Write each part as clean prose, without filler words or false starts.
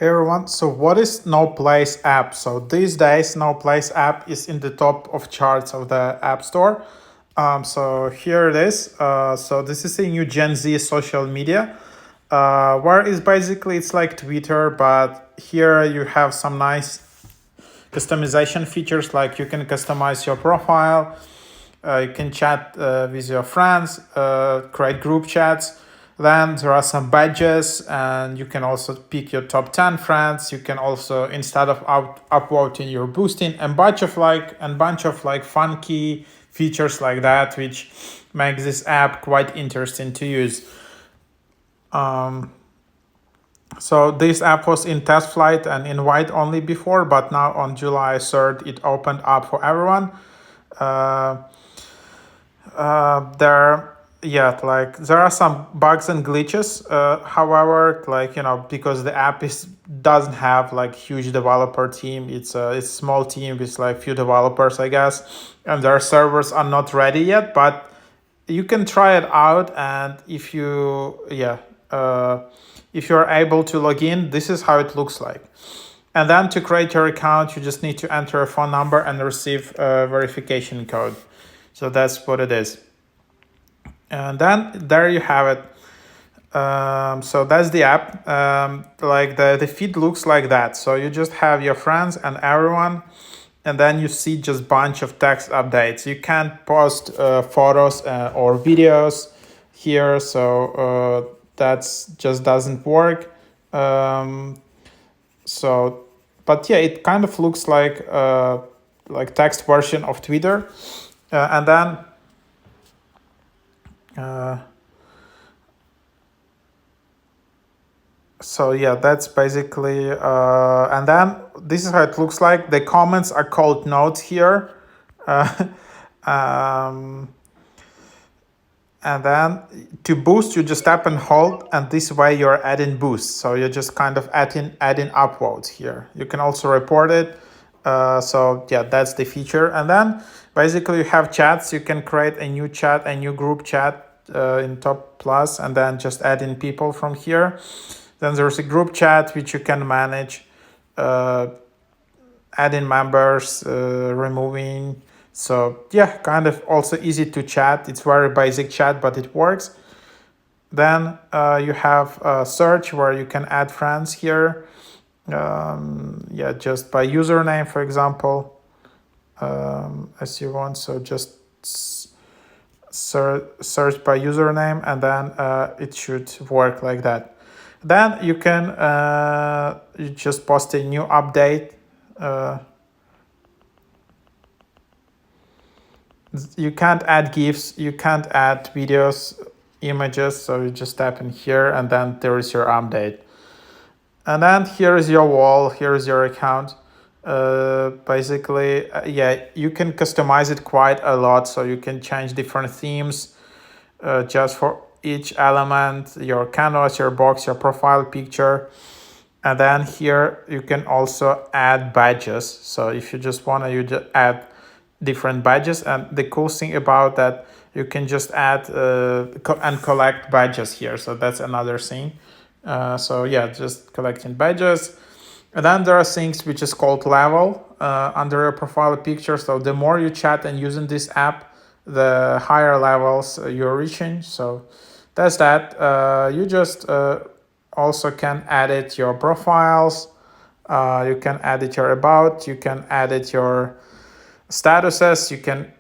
Hey everyone, so what is No Place app? So these days, No Place app is in the top of charts of the App Store. So here it is. So this is a new Gen Z social media, where is basically it's like Twitter, but here you have some nice customization features, like you can customize your profile, you can chat with your friends, create group chats. Then there are some badges, and you can also pick your top 10 friends. You can also, instead of upvoting, you're boosting a bunch of like funky features like that, which makes this app quite interesting to use. So this app was in test flight and invite only before, but now on July 3rd, it opened up for everyone. Uh, there there are some bugs and glitches, however, because the app is doesn't have like huge developer team. It's a small team with like few developers, I guess, and their servers are not ready yet, but you can try it out. And if you're able to log in, this is how it looks like. And then to create your account, you just need to enter a phone number and receive a verification code. So that's what it is. And then there you have it. So that's the app. Like the feed looks like that. So you just have your friends and everyone, and then you see just bunch of text updates. You can't post photos or videos here, so that's just doesn't work. So, but yeah, it kind of looks like text version of Twitter, and then. So yeah, that's basically, and then this is how it looks like. The comments are called notes here. Uh, um, and then to boost, you just tap and hold, and this way you're adding boost. So you're just kind of adding upvotes here. You can also report it. So yeah, that's the feature. And then basically you have chats. You can create a new chat, a new group chat in top plus, and then just add in people from here. Then there's a group chat which you can manage, adding members, removing. So yeah, kind of also easy to chat. It's very basic chat, but it works. Then you have search, where you can add friends here. Just by username, for example, as you want. So just search by username, and then it should work like that. Then you can you just post a new update. You can't add GIFs, you can't add videos, images, so you just tap in here, and then there is your update. And then here is your wall, here is your account. Basically, you can customize it quite a lot, so you can change different themes just for each element, your canvas, your box, your profile picture. And then here you can also add badges. So if you just want to, you just add different badges. And the cool thing about that, you can just add and collect badges here. So that's another thing. Just collecting badges. And then there are things which is called level under your profile picture. So the more you chat and using this app, the higher levels you're reaching. So that's that. You just also can edit your profiles. You can edit your about. You can edit your statuses. You can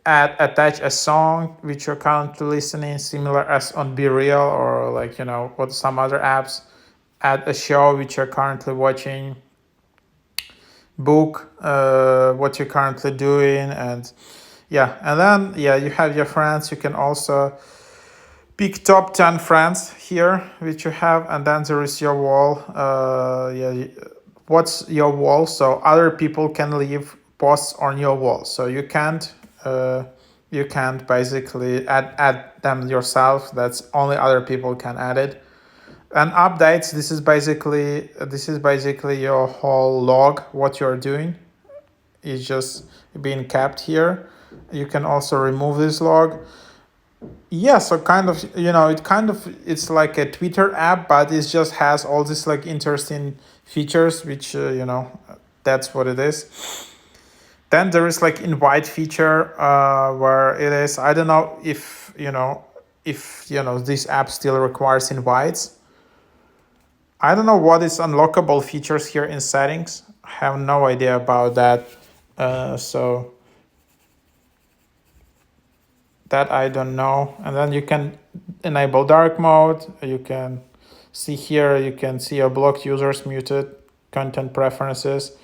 attach a song which you're currently listening, similar as on Be Real, or what some other apps. Add a show which you're currently watching. Book what you're currently doing, and then you have your friends. You can also pick top 10 friends here which you have, and then there is your wall. What's your wall? So other people can leave posts on your wall, so you can't basically add them yourself. That's only other people can add it. And updates, this is basically your whole log. What you're doing is just being kept here. You can also remove this log. Yeah, so kind of, it's like a Twitter app, but it just has all these like interesting features, which, that's what it is. Then there is like invite feature, where it is, I don't know if this app still requires invites. I don't know what is unlockable features here in settings. I have no idea about that. So that I don't know. And then you can enable dark mode. You can see here, you can see your blocked users, muted, content preferences.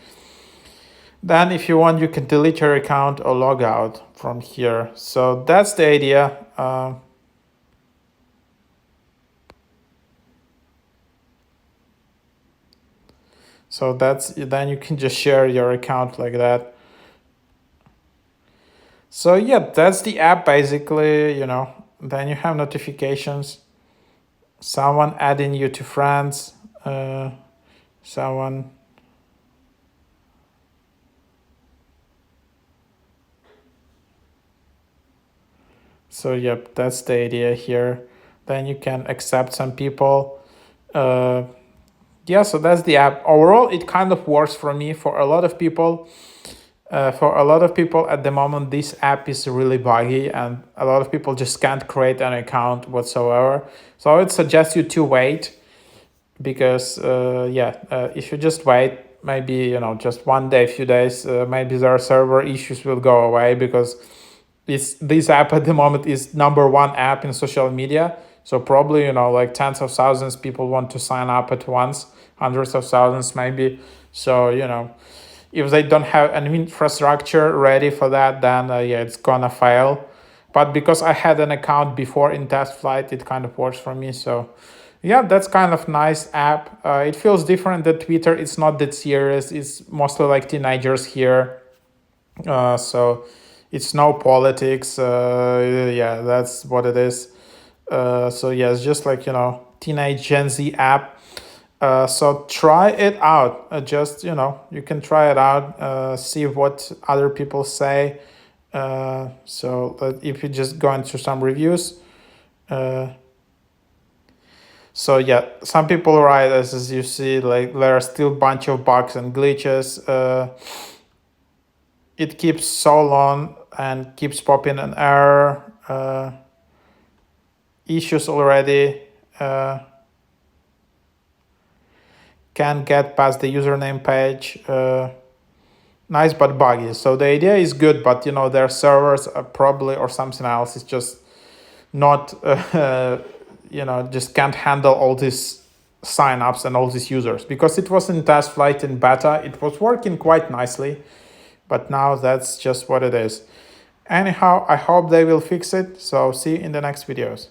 Then if you want, you can delete your account or log out from here. So that's the idea. So then you can just share your account like that. So yeah, that's the app basically, Then you have notifications, someone adding you to friends, someone. So yep, that's the idea here. Then you can accept some people. Yeah, so that's the app. Overall, it kind of works for me. For a lot of people, at the moment, this app is really buggy, and a lot of people just can't create an account whatsoever. So I would suggest you to wait, because if you just wait, maybe just one day, few days, maybe their server issues will go away, because this app at the moment is number one app in social media. So probably like tens of thousands people want to sign up at once, hundreds of thousands maybe. So if they don't have an infrastructure ready for that, then it's gonna fail. But because I had an account before in test flight, it kind of works for me. So yeah, that's kind of nice app. It feels different than Twitter. It's not that serious. It's mostly like teenagers here. So it's no politics. Yeah, that's what it is. So yeah, it's just like teenage Gen Z app. So try it out. Just you can try it out. See what other people say. So if you just go into some reviews. So yeah, some people write, as you see, like there are still bunch of bugs and glitches. It keeps so long and keeps popping an error. Issues already. Can't get past the username page. Nice but buggy. So the idea is good, but their servers are probably, or something else, is just not just can't handle all these signups and all these users, because it was in test flight in beta. It was working quite nicely, but now that's just what it is. Anyhow, I hope they will fix it. So see you in the next videos.